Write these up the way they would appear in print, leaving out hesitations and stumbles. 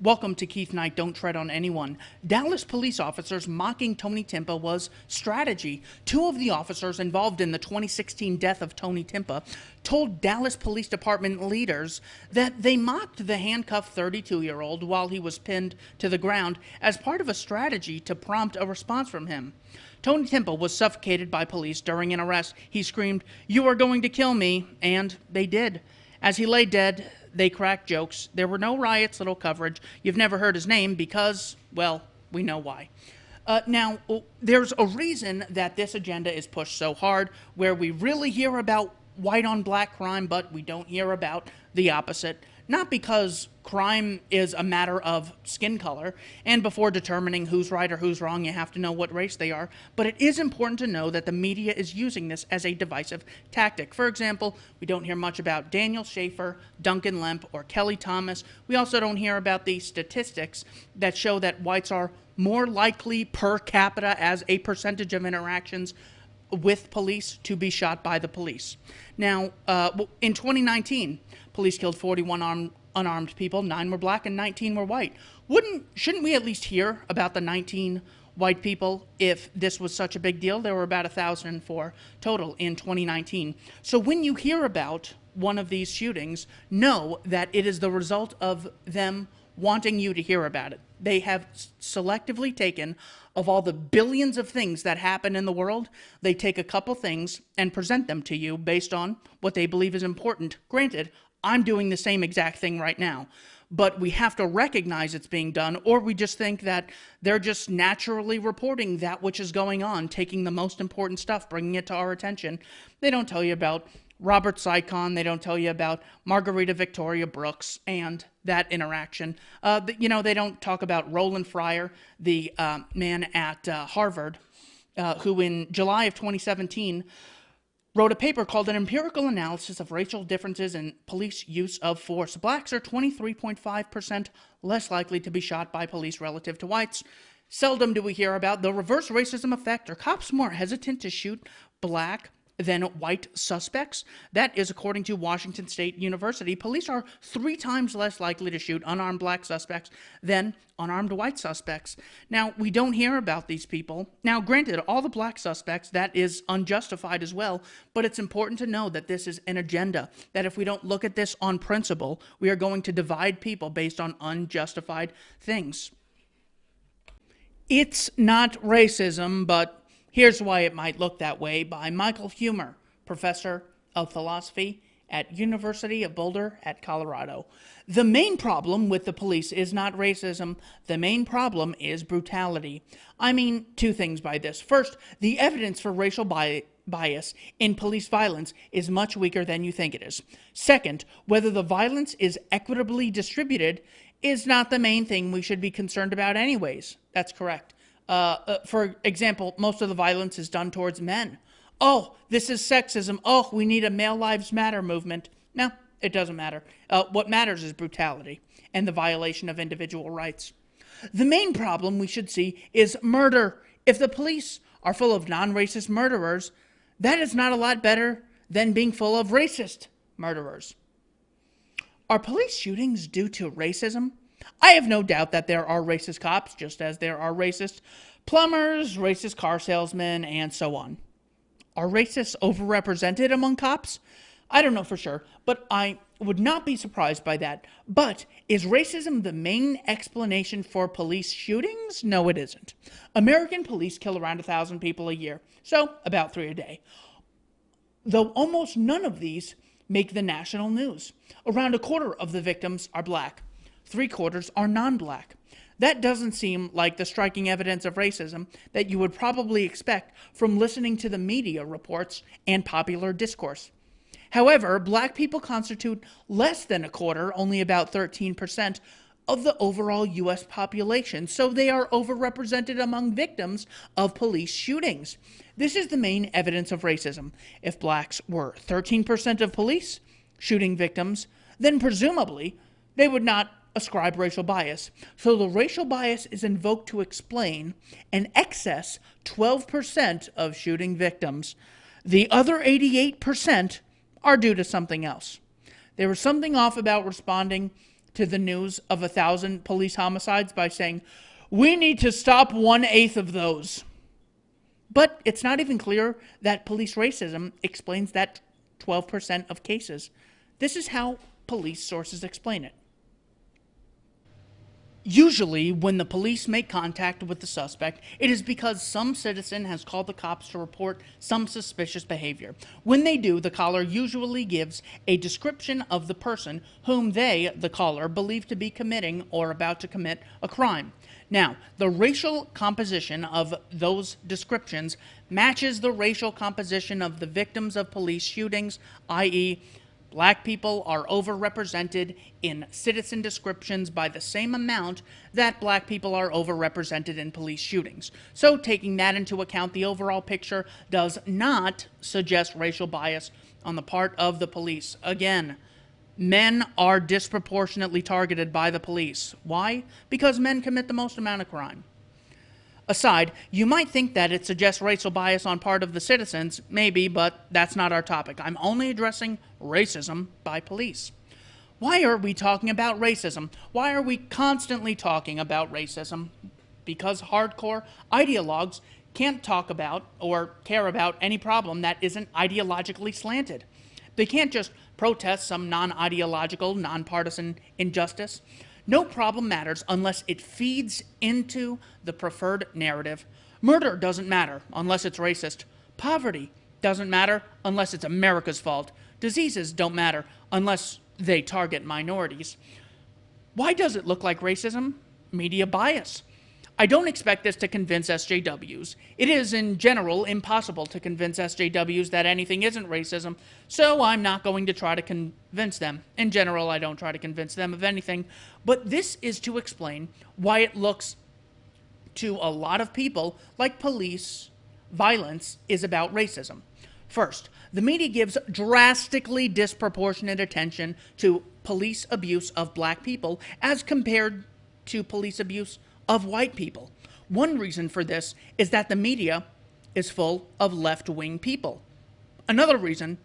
Welcome to Keith Knight, Don't Tread on Anyone. Dallas police officers mocking Tony Timpa was strategy. Two of the officers involved in the 2016 death of Tony Timpa told Dallas Police Department leaders that they mocked the handcuffed 32-year-old while he was pinned to the ground as part of a strategy to prompt a response from him. Tony Timpa was suffocated by police during an arrest. He screamed, "You are going to kill me," and they did. As he lay dead, they cracked jokes. There were no riots, little coverage. You've never heard his name because, well, we know why. Now, there's a reason that this agenda is pushed so hard, where we really hear about white on black crime, but we don't hear about the opposite. Not because crime is a matter of skin color, and before determining who's right or who's wrong, you have to know what race they are, but it is important to know that the media is using this as a divisive tactic. For example, we don't hear much about Daniel Schaefer, Duncan Lemp, or Kelly Thomas. We also don't hear about the statistics that show that whites are more likely per capita as a percentage of interactions with police to be shot by the police. Now, in 2019, police killed 41 unarmed people, 9 were black and 19 were white. Shouldn't we at least hear about the 19 white people if this was such a big deal? There were about 1,004 total in 2019. So when you hear about one of these shootings, know that it is the result of them wanting you to hear about it. They have selectively taken, of all the billions of things that happen in the world, they take a couple things and present them to you based on what they believe is important. Granted, I'm doing the same exact thing right now, but we have to recognize it's being done, or we just think that they're just naturally reporting that which is going on, taking the most important stuff, bringing it to our attention. They don't tell you about Robert Sycon. They don't tell you about Margarita Victoria Brooks and that interaction. They don't talk about Roland Fryer, the man at Harvard, who in July of 2017 wrote a paper called An Empirical Analysis of Racial Differences in Police Use of Force. Blacks are 23.5% less likely to be shot by police relative to whites. Seldom do we hear about the reverse racism effect. Are cops more hesitant to shoot black than white suspects? That is according to Washington State University. Police are 3 times less likely to shoot unarmed black suspects than unarmed white suspects. Now, we don't hear about these people. Now, granted, all the black suspects, that is unjustified as well, but it's important to know that this is an agenda, that if we don't look at this on principle, we are going to divide people based on unjustified things. It's not racism, but here's why it might look that way, by Michael Humer, professor of philosophy at University of Boulder at Colorado. The main problem with the police is not racism. The main problem is brutality. I mean, 2 things by this. First, the evidence for racial bias in police violence is much weaker than you think it is. Second, whether the violence is equitably distributed is not the main thing we should be concerned about anyways. That's correct. For example, most of the violence is done towards men. Oh, this is sexism. Oh, we need a Male Lives Matter movement. No, it doesn't matter. What matters is brutality and the violation of individual rights. The main problem we should see is murder. If the police are full of non-racist murderers, that is not a lot better than being full of racist murderers. Are police shootings due to racism? I have no doubt that there are racist cops, just as there are racist plumbers, racist car salesmen, and so on. Are racists overrepresented among cops? I don't know for sure, but I would not be surprised by that. But is racism the main explanation for police shootings? No, it isn't. American police kill around 1,000 people a year, so about 3 a day. Though almost none of these make the national news. Around 1/4 of the victims are black. 3/4 are non-black. That doesn't seem like the striking evidence of racism that you would probably expect from listening to the media reports and popular discourse. However, black people constitute less than 1/4, only about 13%, of the overall U.S. population, so they are overrepresented among victims of police shootings. This is the main evidence of racism. If blacks were 13% of police shooting victims, then presumably they would not ascribe racial bias. So the racial bias is invoked to explain an excess 12% of shooting victims. The other 88% are due to something else. There was something off about responding to the news of 1,000 police homicides by saying, "We need to stop 1/8 of those." But it's not even clear that police racism explains that 12% of cases. This is how police sources explain it. Usually, when the police make contact with the suspect, it is because some citizen has called the cops to report some suspicious behavior. When they do, the caller usually gives a description of the person whom they, the caller, believe to be committing or about to commit a crime. Now, the racial composition of those descriptions matches the racial composition of the victims of police shootings, i.e., Black people are overrepresented in citizen descriptions by the same amount that Black people are overrepresented in police shootings. So taking that into account, the overall picture does not suggest racial bias on the part of the police. Again, men are disproportionately targeted by the police. Why? Because men commit the most amount of crime. Aside, you might think that it suggests racial bias on part of the citizens, maybe, but that's not our topic. I'm only addressing racism by police. Why are we talking about racism? Why are we constantly talking about racism? Because hardcore ideologues can't talk about or care about any problem that isn't ideologically slanted. They can't just protest some non-ideological, non-partisan injustice. No problem matters unless it feeds into the preferred narrative. Murder doesn't matter unless it's racist. Poverty doesn't matter unless it's America's fault. Diseases don't matter unless they target minorities. Why does it look like racism? Media bias. I don't expect this to convince SJWs. It is, in general, impossible to convince SJWs that anything isn't racism, so I'm not going to try to convince them. In general, I don't try to convince them of anything, but this is to explain why it looks to a lot of people like police violence is about racism. First, the media gives drastically disproportionate attention to police abuse of Black people as compared to police abuse of white people. One reason for this is that the media is full of left-wing people. Another reason,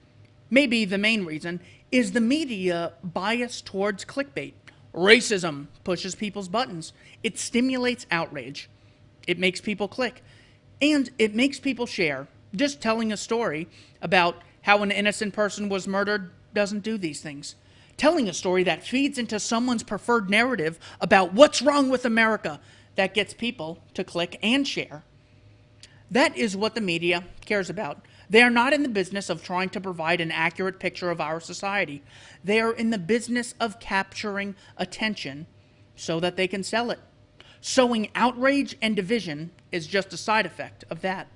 maybe the main reason, is the media bias towards clickbait. Racism pushes people's buttons. It stimulates outrage. It makes people click. And it makes people share. Just telling a story about how an innocent person was murdered doesn't do these things. Telling a story that feeds into someone's preferred narrative about what's wrong with America, that gets people to click and share. That is what the media cares about. They are not in the business of trying to provide an accurate picture of our society. They are in the business of capturing attention so that they can sell it. Sowing outrage and division is just a side effect of that.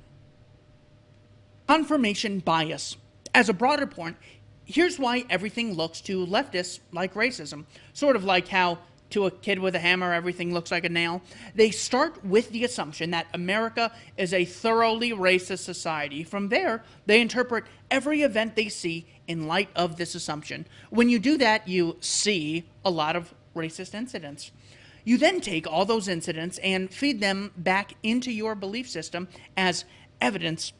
Confirmation bias. As a broader point, here's why everything looks to leftists like racism. Sort of like how to a kid with a hammer everything looks like a nail. They start with the assumption that America is a thoroughly racist society. From there, they interpret every event they see in light of this assumption. When you do that, you see a lot of racist incidents. You then take all those incidents and feed them back into your belief system as evidence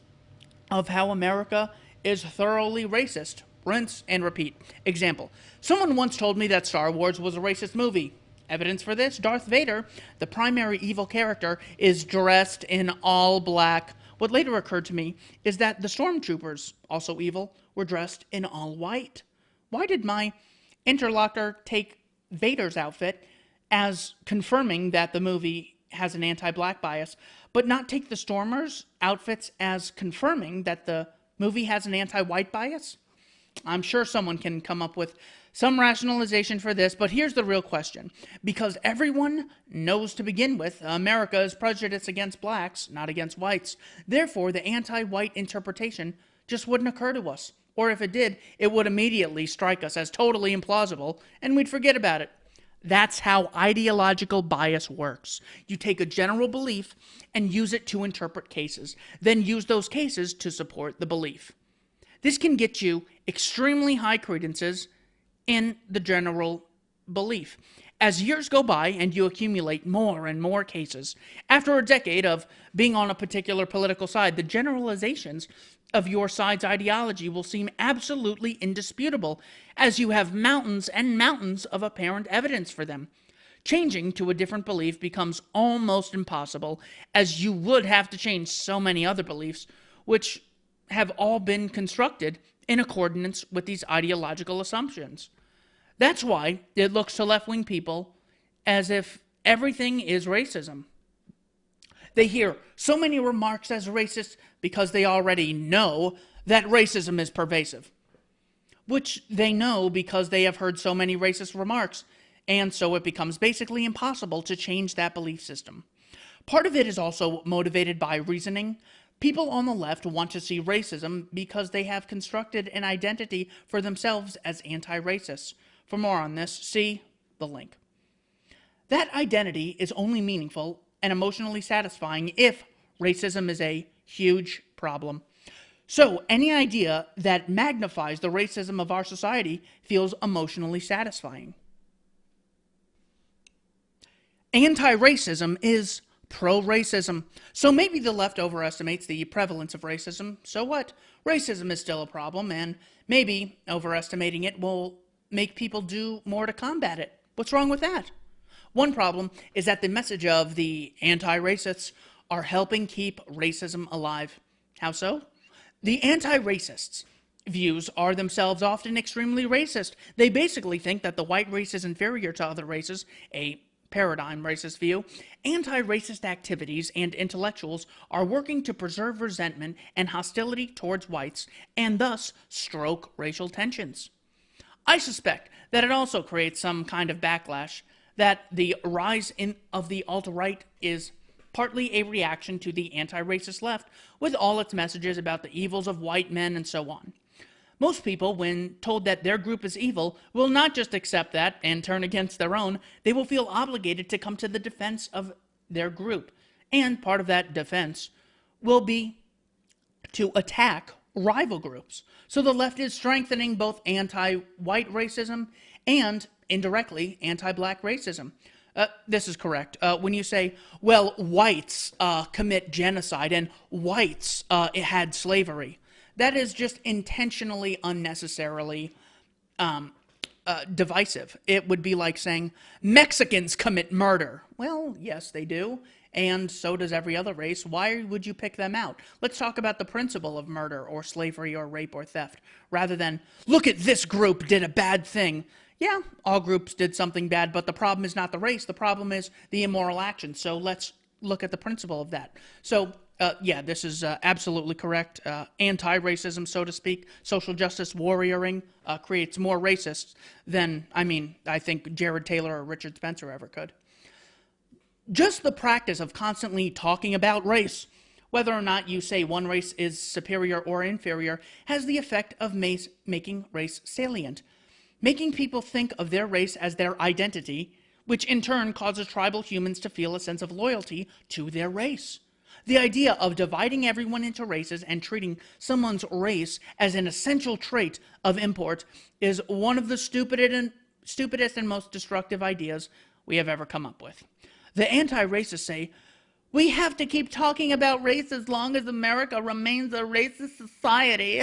of how America is thoroughly racist. Rinse and repeat. Example. Someone once told me that Star Wars was a racist movie. Evidence for this, Darth Vader, the primary evil character, is dressed in all black. What later occurred to me is that the stormtroopers, also evil, were dressed in all white. Why did my interlocutor take Vader's outfit as confirming that the movie has an anti-black bias, but not take the Stormers' outfits as confirming that the movie has an anti-white bias? I'm sure someone can come up with some rationalization for this, but here's the real question. Because everyone knows to begin with, America is prejudiced against blacks, not against whites. Therefore, the anti-white interpretation just wouldn't occur to us. Or if it did, it would immediately strike us as totally implausible, and we'd forget about it. That's how ideological bias works. You take a general belief and use it to interpret cases, then use those cases to support the belief. This can get you extremely high credences in the general belief. As years go by and you accumulate more and more cases, after a decade of being on a particular political side, the generalizations of your side's ideology will seem absolutely indisputable, as you have mountains and mountains of apparent evidence for them. Changing to a different belief becomes almost impossible, as you would have to change so many other beliefs, which have all been constructed in accordance with these ideological assumptions. That's why it looks to left-wing people as if everything is racism. They hear so many remarks as racist because they already know that racism is pervasive, which they know because they have heard so many racist remarks, and so it becomes basically impossible to change that belief system. Part of it is also motivated by reasoning. People on the left want to see racism because they have constructed an identity for themselves as anti-racists. For more on this, see the link. That identity is only meaningful and emotionally satisfying if racism is a huge problem. So any idea that magnifies the racism of our society feels emotionally satisfying. Anti-racism is pro-racism. So maybe the left overestimates the prevalence of racism. So what? Racism is still a problem, and maybe overestimating it will make people do more to combat it. What's wrong with that? One problem is that the message of the anti-racists are helping keep racism alive. How so? The anti-racists' views are themselves often extremely racist. They basically think that the white race is inferior to other races, a paradigm racist view. Anti-racist activities and intellectuals are working to preserve resentment and hostility towards whites and thus stoke racial tensions. I suspect that it also creates some kind of backlash, that the rise of the alt-right is partly a reaction to the anti-racist left, with all its messages about the evils of white men and so on. Most people, when told that their group is evil, will not just accept that and turn against their own. They will feel obligated to come to the defense of their group. And part of that defense will be to attack rival groups. So the left is strengthening both anti-white racism and, indirectly, anti-black racism. This is correct. When you say, well, whites commit genocide and whites had slavery, that is just intentionally, unnecessarily divisive. It would be like saying Mexicans commit murder. Well, yes, they do, and so does every other race. Why would you pick them out? Let's talk about the principle of murder or slavery or rape or theft, rather than, look at this group did a bad thing. Yeah, all groups did something bad, but the problem is not the race. The problem is the immoral action. So let's look at the principle of that. So, yeah, this is absolutely correct. Anti-racism, so to speak, social justice warrioring creates more racists than, I think Jared Taylor or Richard Spencer ever could. Just the practice of constantly talking about race, whether or not you say one race is superior or inferior, has the effect of making race salient, making people think of their race as their identity, which in turn causes tribal humans to feel a sense of loyalty to their race. The idea of dividing everyone into races and treating someone's race as an essential trait of import is one of the stupidest and most destructive ideas we have ever come up with. The anti-racists say, we have to keep talking about race as long as America remains a racist society.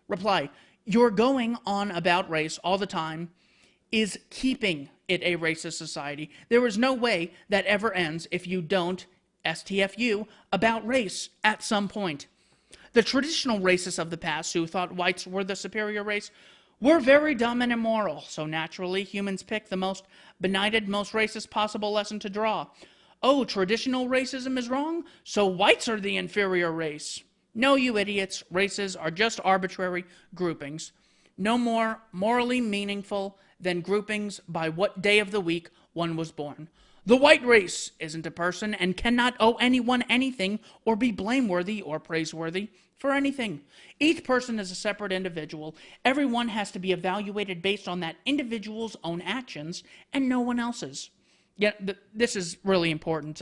Reply, you're going on about race all the time is keeping it a racist society. There is no way that ever ends if you don't STFU about race at some point. The traditional racists of the past who thought whites were the superior race were very dumb and immoral, so naturally humans pick the most benighted, most racist possible lesson to draw. Oh, traditional racism is wrong, so whites are the inferior race. No, you idiots, races are just arbitrary groupings, no more morally meaningful than groupings by what day of the week one was born. The white race isn't a person and cannot owe anyone anything or be blameworthy or praiseworthy for anything. Each person is a separate individual. Everyone has to be evaluated based on that individual's own actions and no one else's. Yeah, this is really important.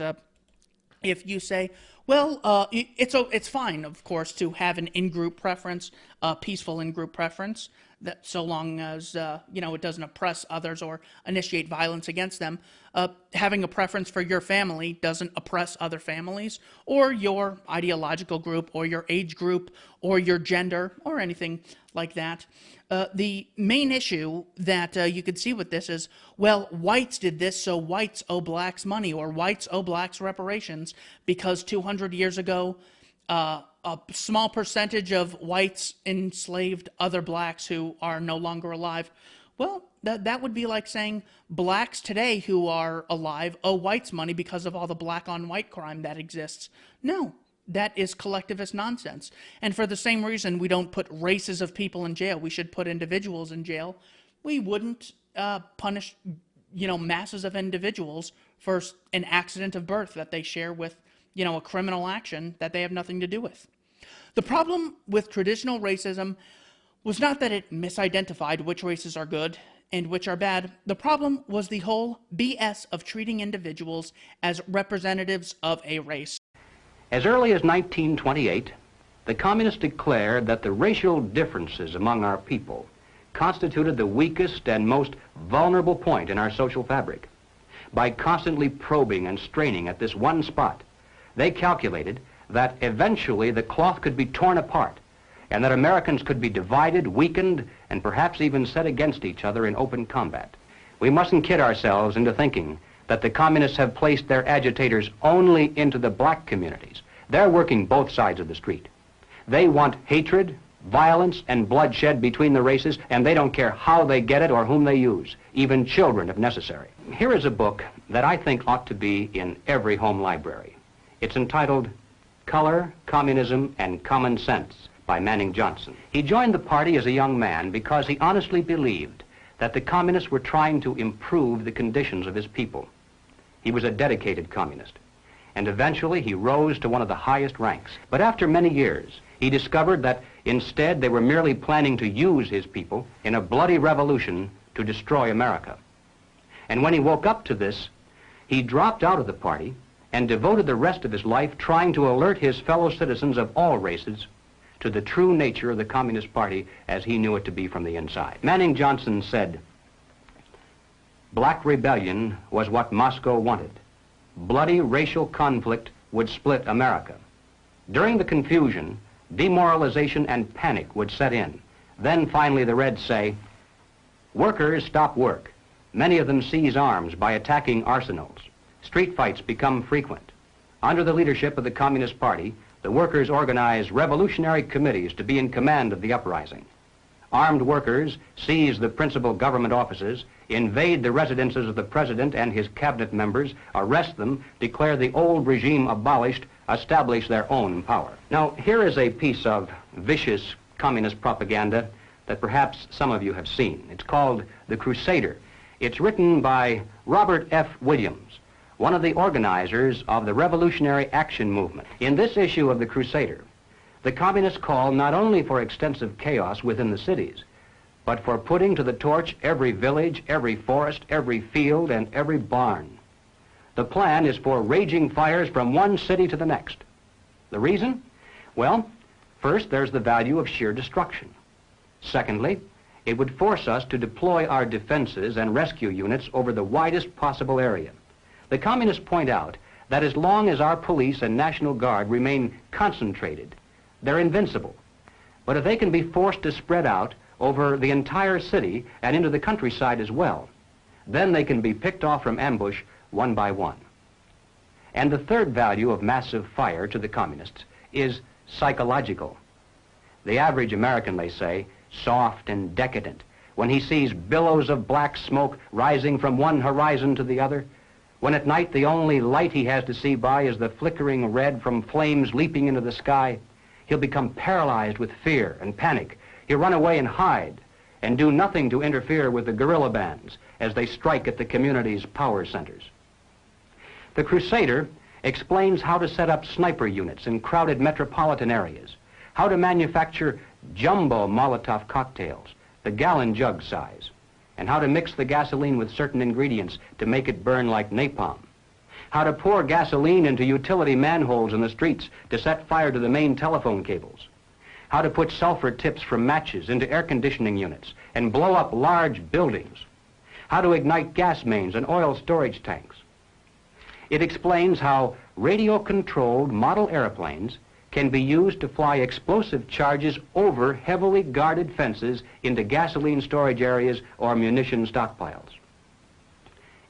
If you say, well, it's fine, of course, to have an in-group preference, a peaceful in-group preference. that so long as, it doesn't oppress others or initiate violence against them. Having a preference for your family doesn't oppress other families or your ideological group or your age group or your gender or anything like that. The main issue that you could see with this is, well, whites did this, so whites owe blacks money, or whites owe blacks reparations because 200 years ago, a small percentage of whites enslaved other blacks who are no longer alive. Well, that would be like saying blacks today who are alive owe whites money because of all the black-on-white crime that exists. No, that is collectivist nonsense. And for the same reason we don't put races of people in jail, we should put individuals in jail. We wouldn't punish, masses of individuals for an accident of birth that they share with, a criminal action that they have nothing to do with. The problem with traditional racism was not that it misidentified which races are good and which are bad. The problem was the whole BS of treating individuals as representatives of a race. As early as 1928, the communists declared that the racial differences among our people constituted the weakest and most vulnerable point in our social fabric. By constantly probing and straining at this one spot, they calculated that eventually the cloth could be torn apart and that Americans could be divided, weakened, and perhaps even set against each other in open combat. We mustn't kid ourselves into thinking that the communists have placed their agitators only into the black communities. They're working both sides of the street. They want hatred, violence, and bloodshed between the races, and they don't care how they get it or whom they use, even children if necessary. Here is a book that I think ought to be in every home library. It's entitled Color, Communism, and Common Sense by Manning Johnson. He joined the party as a young man because he honestly believed that the communists were trying to improve the conditions of his people. He was a dedicated communist, and eventually he rose to one of the highest ranks. But after many years, he discovered that instead they were merely planning to use his people in a bloody revolution to destroy America. And when he woke up to this, he dropped out of the party and devoted the rest of his life trying to alert his fellow citizens of all races to the true nature of the Communist Party as he knew it to be from the inside. Manning Johnson said, "Black rebellion was what Moscow wanted. Bloody racial conflict would split America. During the confusion, demoralization and panic would set in. Then finally the Reds say, workers stop work. Many of them seize arms by attacking arsenals. Street fights become frequent. Under the leadership of the Communist Party, the workers organize revolutionary committees to be in command of the uprising. Armed workers seize the principal government offices, invade the residences of the president and his cabinet members, arrest them, declare the old regime abolished, establish their own power." Now, here is a piece of vicious communist propaganda that perhaps some of you have seen. It's called The Crusader. It's written by Robert F. Williams, one of the organizers of the Revolutionary Action Movement. In this issue of The Crusader, the communists call not only for extensive chaos within the cities, but for putting to the torch every village, every forest, every field, and every barn. The plan is for raging fires from one city to the next. The reason? Well, first, there's the value of sheer destruction. Secondly, it would force us to deploy our defenses and rescue units over the widest possible area. The communists point out that as long as our police and National Guard remain concentrated, they're invincible. But if they can be forced to spread out over the entire city and into the countryside as well, then they can be picked off from ambush one by one. And the third value of massive fire to the communists is psychological. The average American, they say, soft and decadent, when he sees billows of black smoke rising from one horizon to the other, when at night the only light he has to see by is the flickering red from flames leaping into the sky, he'll become paralyzed with fear and panic. He'll run away and hide and do nothing to interfere with the guerrilla bands as they strike at the community's power centers. The Crusader explains how to set up sniper units in crowded metropolitan areas, how to manufacture jumbo Molotov cocktails, the gallon jug size, and how to mix the gasoline with certain ingredients to make it burn like napalm, how to pour gasoline into utility manholes in the streets to set fire to the main telephone cables, how to put sulfur tips from matches into air conditioning units and blow up large buildings, how to ignite gas mains and oil storage tanks. It explains how radio-controlled model airplanes can be used to fly explosive charges over heavily guarded fences into gasoline storage areas or munition stockpiles.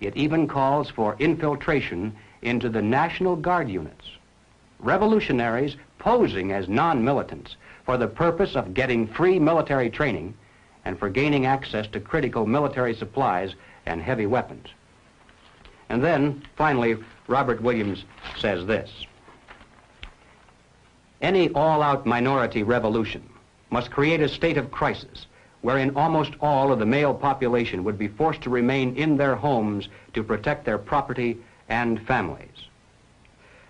It even calls for infiltration into the National Guard units, revolutionaries posing as non-militants for the purpose of getting free military training and for gaining access to critical military supplies and heavy weapons. And then, finally, Robert Williams says this: any all-out minority revolution must create a state of crisis wherein almost all of the male population would be forced to remain in their homes to protect their property and families.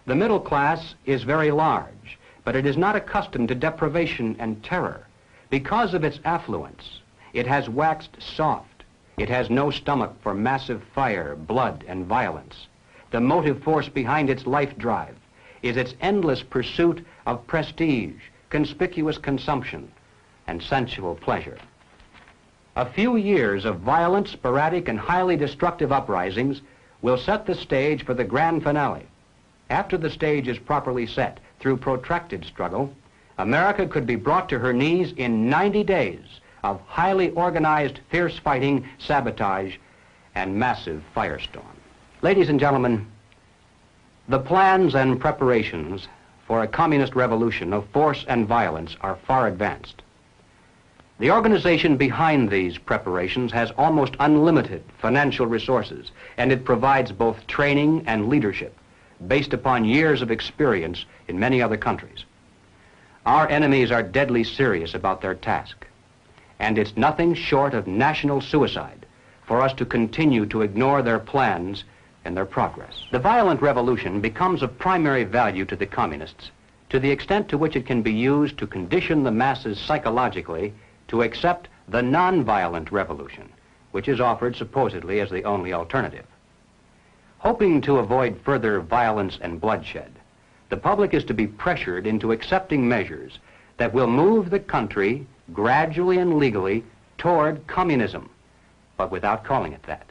The middle class is very large, but it is not accustomed to deprivation and terror. Because of its affluence, it has waxed soft. It has no stomach for massive fire, blood, and violence. The motive force behind its life drive is its endless pursuit of prestige, conspicuous consumption, and sensual pleasure. A few years of violent, sporadic, and highly destructive uprisings will set the stage for the grand finale. After the stage is properly set through protracted struggle, America could be brought to her knees in 90 days of highly organized, fierce fighting, sabotage, and massive firestorm. Ladies and gentlemen, the plans and preparations for a communist revolution of force and violence are far advanced. The organization behind these preparations has almost unlimited financial resources, and it provides both training and leadership based upon years of experience in many other countries. Our enemies are deadly serious about their task, and it's nothing short of national suicide for us to continue to ignore their plans and their progress. The violent revolution becomes of primary value to the communists to the extent to which it can be used to condition the masses psychologically to accept the non-violent revolution, which is offered supposedly as the only alternative. Hoping to avoid further violence and bloodshed, the public is to be pressured into accepting measures that will move the country gradually and legally toward communism, but without calling it that.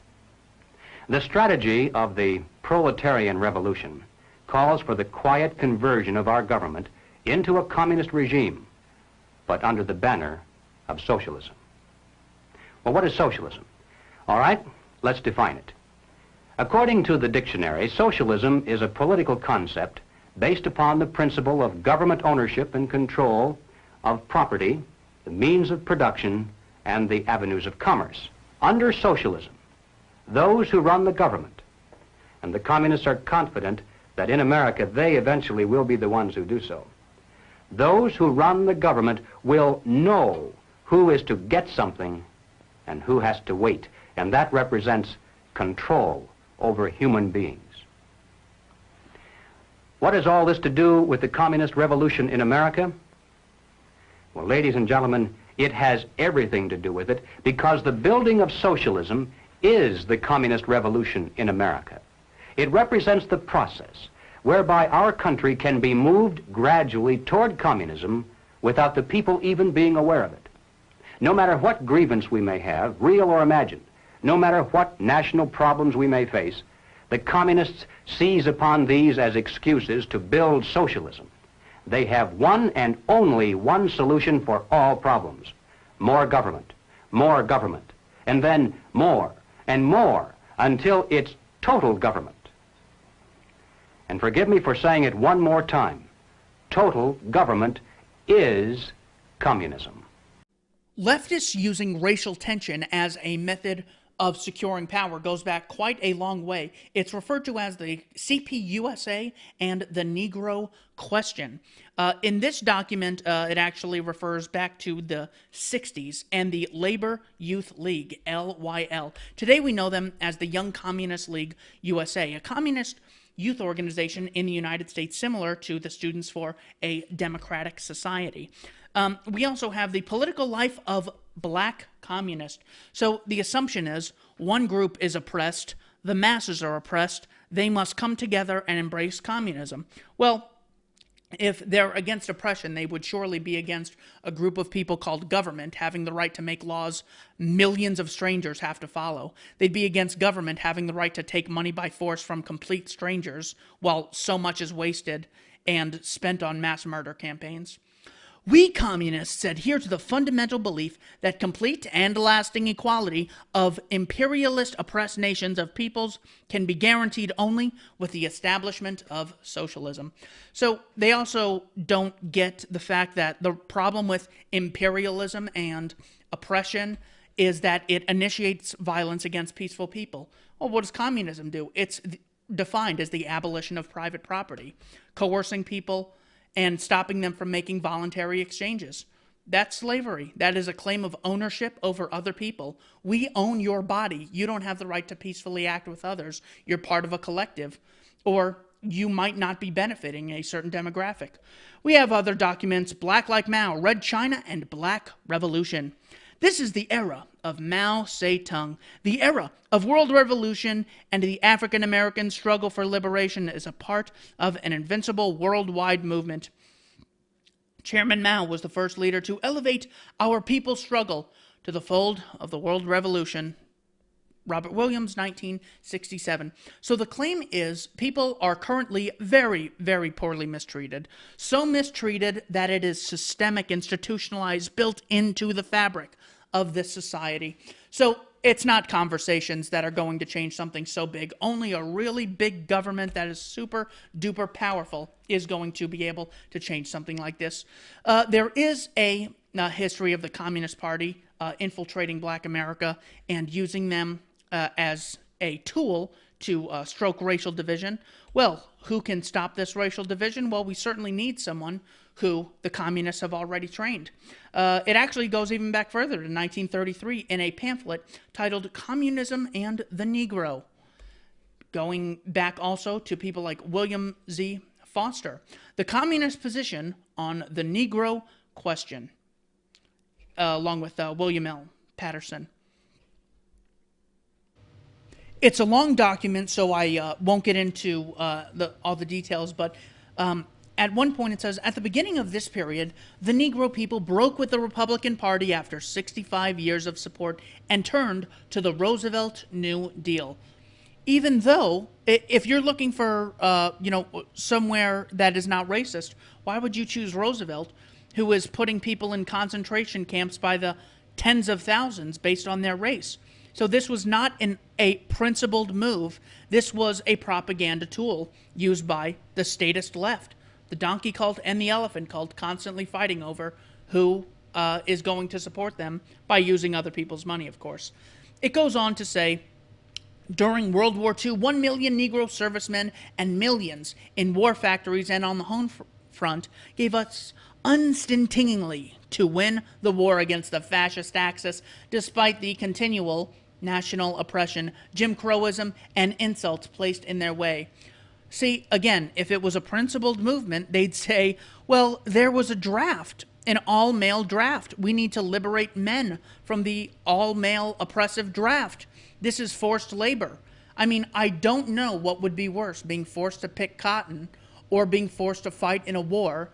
The strategy of the proletarian revolution calls for the quiet conversion of our government into a communist regime, but under the banner of socialism. Well, what is socialism? All right, let's define it. According to the dictionary, socialism is a political concept based upon the principle of government ownership and control of property, the means of production, and the avenues of commerce. Under socialism, those who run the government, and the communists are confident that in America they eventually will be the ones who do so, those who run the government will know who is to get something and who has to wait, and that represents control over human beings. What has all this to do with the communist revolution in America? Well, ladies and gentlemen, it has everything to do with it, because the building of socialism is the communist revolution in America. It represents the process whereby our country can be moved gradually toward communism without the people even being aware of it. No matter what grievance we may have, real or imagined, no matter what national problems we may face, the communists seize upon these as excuses to build socialism. They have one and only one solution for all problems: more government, and then more and more until it's total government. And forgive me for saying it one more time, total government is communism. Leftists using racial tension as a method of securing power goes back quite a long way. It's referred to as the CPUSA and the Negro question. In this document, it actually refers back to the 60s and the Labor Youth League, LYL. Today we know them as the Young Communist League USA, a communist youth organization in the United States similar to the Students for a Democratic Society. We also have the political life of black communists. So the assumption is one group is oppressed, the masses are oppressed, they must come together and embrace communism. Well, If they're against oppression, they would surely be against a group of people called government having the right to make laws millions of strangers have to follow. They'd be against government having the right to take money by force from complete strangers while so much is wasted and spent on mass murder campaigns. We communists adhere to the fundamental belief that complete and lasting equality of imperialist oppressed nations of peoples can be guaranteed only with the establishment of socialism. So they also don't get the fact that the problem with imperialism and oppression is that it initiates violence against peaceful people. Well, what does communism do? It's defined as the abolition of private property, coercing people and stopping them from making voluntary exchanges. That's slavery. That is a claim of ownership over other people. We own your body. You don't have the right to peacefully act with others. You're part of a collective, or you might not be benefiting a certain demographic. We have other documents: Black Like Mao, Red China, and Black Revolution. This is the era of Mao Zedong. The era of world revolution and the African American struggle for liberation is a part of an invincible worldwide movement. Chairman Mao was the first leader to elevate our people's struggle to the fold of the world revolution. Robert Williams, 1967. So the claim is people are currently very, very poorly mistreated. So mistreated that it is systemic, institutionalized, built into the fabric of this society. So it's not conversations that are going to change something so big. Only a really big government that is super duper powerful is going to be able to change something like this. There is a history of the Communist Party infiltrating Black America and using them as a tool to stroke racial division. Well, who can stop this racial division? Well, we certainly need someone who the communists have already trained. It actually goes even back further to 1933 in a pamphlet titled Communism and the Negro, going back also to people like William Z. Foster. The communist position on the Negro question, along with William L. Patterson. It's a long document, so I won't get into all the details, but at one point it says, at the beginning of this period, the Negro people broke with the Republican Party after 65 years of support and turned to the Roosevelt New Deal. Even though, if you're looking for, somewhere that is not racist, why would you choose Roosevelt, who is putting people in concentration camps by the tens of thousands based on their race? So this was not a principled move. This was a propaganda tool used by the statist left, the donkey cult and the elephant cult, constantly fighting over who is going to support them by using other people's money, of course. It goes on to say, during World War II, 1 million Negro servicemen and millions in war factories and on the home front gave us unstintingly to win the war against the fascist Axis, despite the continual national oppression, Jim Crowism, and insults placed in their way. See, again, if it was a principled movement, they'd say, well, there was a draft, an all-male draft. We need to liberate men from the all-male oppressive draft. This is forced labor. I mean, I don't know what would be worse, being forced to pick cotton or being forced to fight in a war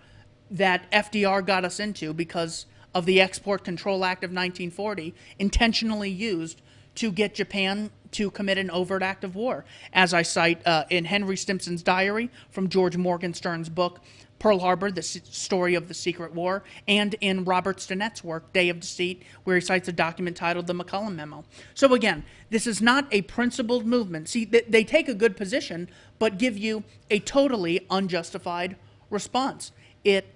that FDR got us into because of the Export Control Act of 1940, intentionally used to get Japan to commit an overt act of war, as I cite in Henry Stimson's diary from George Morgenstern's book, Pearl Harbor, the Story of the Secret War, and in Robert Stinnett's work, Day of Deceit, where he cites a document titled the McCullum Memo. So again, this is not a principled movement. See, they take a good position, but give you a totally unjustified response. It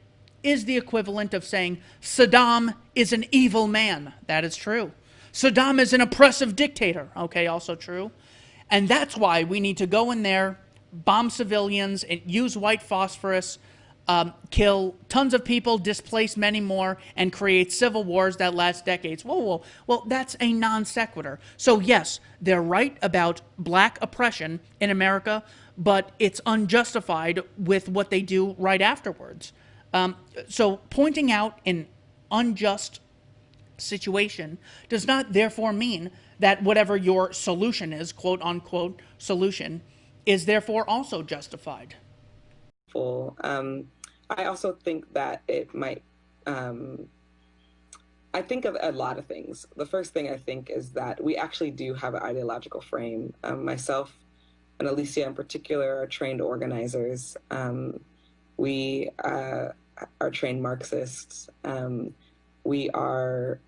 is the equivalent of saying Saddam is an evil man. That is true. Saddam is an oppressive dictator. Okay, also true. And that's why we need to go in there, bomb civilians, and use white phosphorus, kill tons of people, displace many more, and create civil wars that last decades. Whoa. Well, that's a non sequitur. So yes, they're right about black oppression in America, but it's unjustified with what they do right afterwards. So pointing out an unjust situation does not therefore mean that whatever your solution is, quote unquote solution, is therefore also justified. I also think that it might, I think of a lot of things. The first thing I think is that we actually do have an ideological frame. Myself and Alicia in particular are trained organizers. We are trained Marxists. We are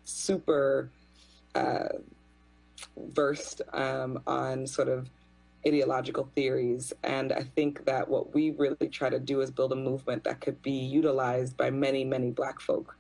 super versed on sort of ideological theories. And I think that what we really try to do is build a movement that could be utilized by many, many Black folk